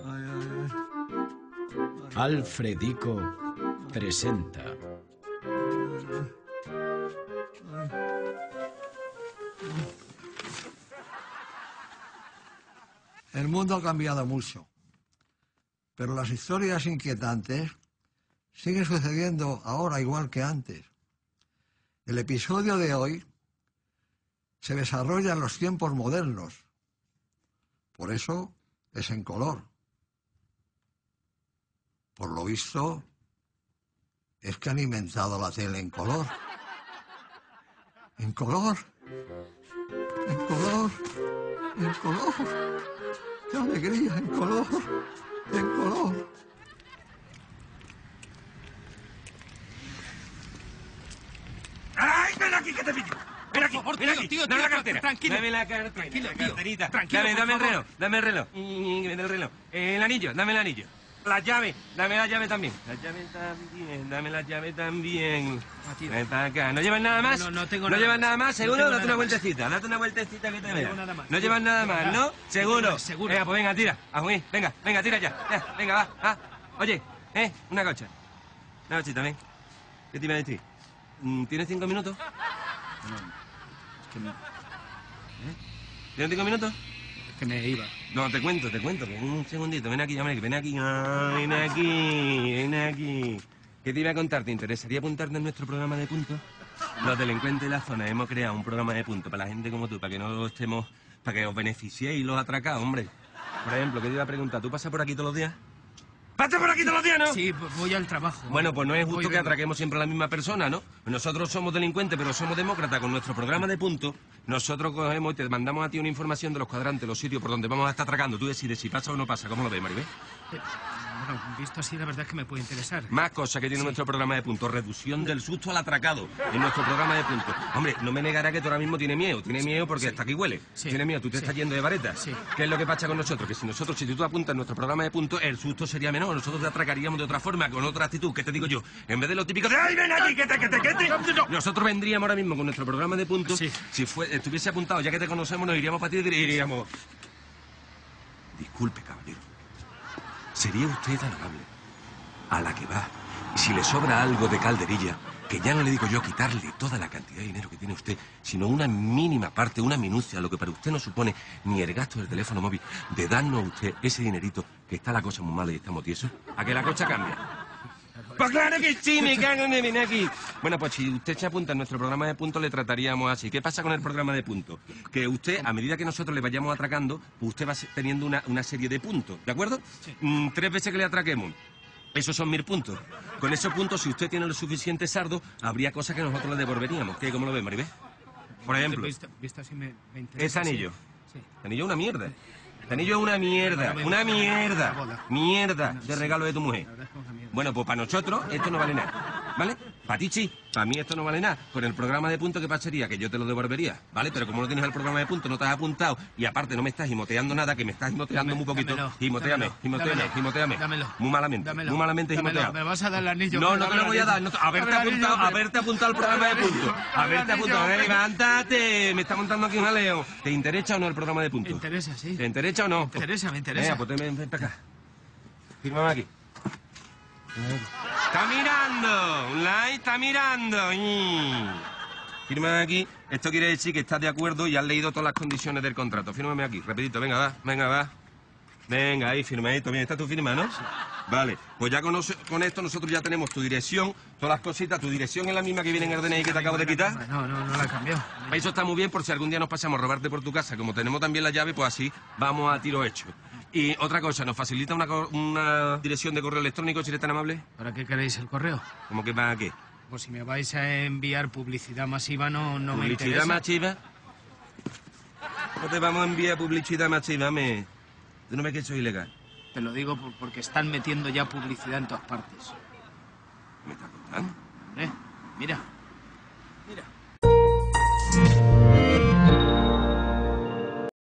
Ay, ay, ay. Alfredico presenta. El mundo ha cambiado mucho, pero las historias inquietantes siguen sucediendo ahora igual que antes. El episodio de hoy se desarrolla en los tiempos modernos, por eso es en color. Por lo visto, es que han inventado la tele en color. En color. En color. En color. ¡Qué alegría! En color. En color. ¡Ay, ven aquí que te pillo! ¡Ven aquí, Por favor, ven aquí! tío, ¡Dame la cartera! tranquilo. Dame la cartera, Tranquilo, la tío. carterita. Tranquilo, Dame por el reloj, favor. dame el reloj. Dame el reloj. El anillo, dame el anillo. La llave, dame la llave también. La llave también, dame la llave también. Ah, tío. Ven para acá. ¿No llevas nada más? No tengo ¿No nada llevas más. nada más? No ¿Seguro? tengo Date nada una más. vueltecita, date una vueltecita que te vea. tengo nada más. No llevas nada más, ¿no? ¿Seguro? Seguro. Venga, pues venga, tira. A Juan, venga, tira ya. Venga, va. Oye, una cocha. Una cochita, ven. ¿Qué te iba a decir? ¿Tienes 5 minutos? Es que ¿Tienes 5 minutos? me iba. No, te cuento. Un segundito. Ven aquí, hombre, ven aquí. Ven aquí. ¿Qué te iba a contar? ¿Te interesaría apuntarte en nuestro programa de puntos? Los delincuentes de la zona hemos creado un programa de puntos para la gente como tú, para que no estemos... para que os beneficiéis los atracados, hombre. Por ejemplo, ¿qué te iba a preguntar? ¿Tú pasas por aquí todos los días? ¿Pasas por aquí todos los días, no? Sí, pues voy al trabajo. Bueno, pues no es Voy justo que vengo. atraquemos siempre a la misma persona, ¿no? Nosotros somos delincuentes, pero somos demócratas. Con nuestro programa de puntos, nosotros cogemos y te mandamos a ti una información de los cuadrantes, los sitios por donde vamos a estar atracando. Tú decides si pasa o no pasa. ¿Cómo lo ves, Maribel? Bueno, visto así, la verdad es que me puede interesar. Más cosas que tiene nuestro programa de puntos. Reducción del susto al atracado en nuestro programa de puntos. Hombre, no me negará que tú ahora mismo tienes miedo. Tienes miedo porque hasta aquí huele. Sí. Tienes miedo, tú te Sí. estás yendo de vareta. Sí. ¿Qué es lo que pasa con nosotros? Que si tú apuntas en nuestro programa de puntos, el susto sería menor. Nosotros te atracaríamos de otra forma, con otra actitud. ¿Qué te digo yo? En vez de lo típico de ¡ay, ven aquí, que te! Nosotros vendríamos ahora mismo con nuestro programa de puntos. Sí. Si estuviese apuntado, ya que te conocemos, nos iríamos para ti y diríamos... Disculpe, caballero. ¿Sería usted tan amable? A la que va. Y si le sobra algo de calderilla, que ya no le digo yo quitarle toda la cantidad de dinero que tiene usted, sino una mínima parte, una minucia, lo que para usted no supone ni el gasto del teléfono móvil, de darnos a usted ese dinerito, que está la cosa muy mala y estamos tiesos, a que la cosa cambie. Pues claro que sí, me cago en ven aquí. Bueno, pues si usted se apunta en nuestro programa de puntos, le trataríamos así. ¿Qué pasa con el programa de puntos? Que usted, a medida que nosotros le vayamos atracando, pues usted va teniendo una serie de puntos, ¿de acuerdo? Sí. 3 veces que le atraquemos. Esos son 1000 puntos. Con esos puntos, si usted tiene lo suficiente sardo, habría cosas que nosotros le devolveríamos. ¿Qué? ¿Cómo lo ve, Maribel? Por ejemplo, Visto así me interesa. ese anillo. Sí. El anillo es una mierda. El anillo es una mierda. Una mierda. Mierda de regalo de tu mujer. La verdad es que es una mierda. Bueno, pues para nosotros esto no vale nada, ¿vale? Para ti sí, para mí esto no vale nada. Con el programa de puntos, ¿qué pasaría? Que yo te lo devolvería, ¿vale? Pero como no tienes el programa de puntos, no te has apuntado y aparte no me estás gimoteando nada, que me estás gimoteando muy poquito. Dámelo, Gimoteame. Dámelo. Muy malamente, Dámelo. muy malamente Dámelo. gimoteado. Me vas a dar el anillo. No, pues no te dame lo voy a el dar. anillo. Haberte Dame el anillo, apuntado al programa de puntos. Haberte apuntado. Levántate. Me está montando aquí un jaleo. ¿Te interesa o no el programa de Me puntos? interesa, sí. ¿Te interesa o no? Me interesa. Venga, pues ven para acá. Fírmame aquí. ¡Está mirando! Un like está mirando. Fírmame aquí. Esto quiere decir que estás de acuerdo y has leído todas las condiciones del contrato. Fírmame aquí. Repetito, venga, va. Venga, ahí, firmadito. Bien, está tu firma, ¿no? Sí. Vale. Pues ya con esto nosotros ya tenemos tu dirección, todas las cositas. ¿Tu dirección es la misma que viene en el DNI que te acabo de quitar? No la he cambiado. Eso está muy bien por si algún día nos pasamos a robarte por tu casa. Como tenemos también la llave, pues así vamos a tiro hecho. Y otra cosa, ¿nos facilita una dirección de correo electrónico si eres tan amable? ¿Para qué queréis el correo? ¿Cómo que para qué? Pues si me vais a enviar publicidad masiva, no me ¿Publicidad interesa. masiva? No te vamos a enviar publicidad masiva, ¿Tú no ves que eso es ilegal? Te lo digo porque están metiendo ya publicidad en todas partes. ¿Me estás contando? Mira.